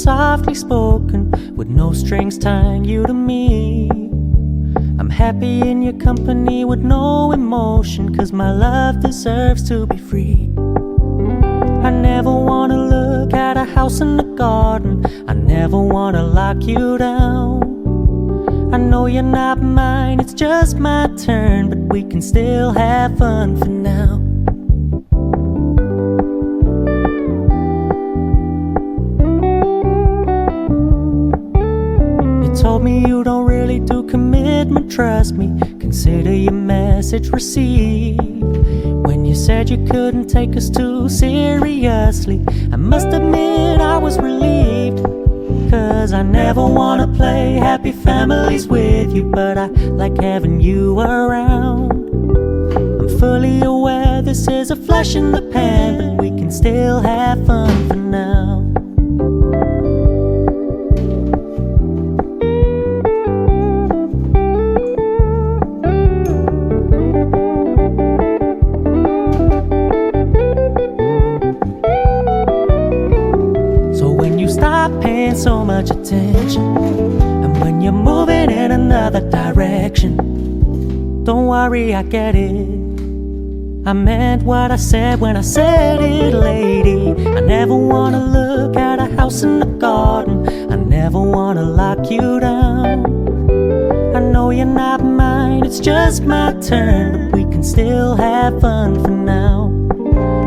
softly spoken, with no strings tying you to me. I'm happy in your company with no emotion, 'cause my love deserves to be free. I never wanna look at a house in the garden, I never wanna lock you down. I know you're not mine, it's just my turn, but we can still have fun for now. You told me you don't really do commitment, trust me, consider your message received. When you said you couldn't take us too seriously, I must admit I was relieved. 'Cause I never wanna play happy families with you, but I like having you around. I'm fully aware this is a flash in the pan, but we can still have fun for now. Stop paying so much attention, and when you're moving in another direction, don't worry, I get it. I meant what I said when I said it, lady. I never wanna look at a house in the garden, I never wanna lock you down. I know you're not mine, it's just my turn, but we can still have fun for now.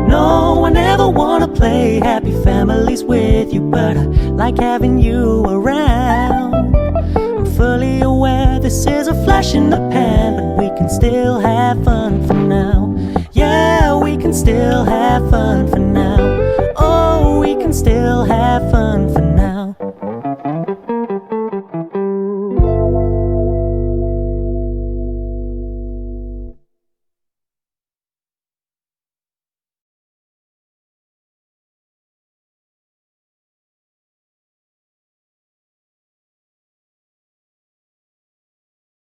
No, I never wanna play happy families with you, but I like having you around. I'm fully aware this is a flash in the pan, but we can still have fun for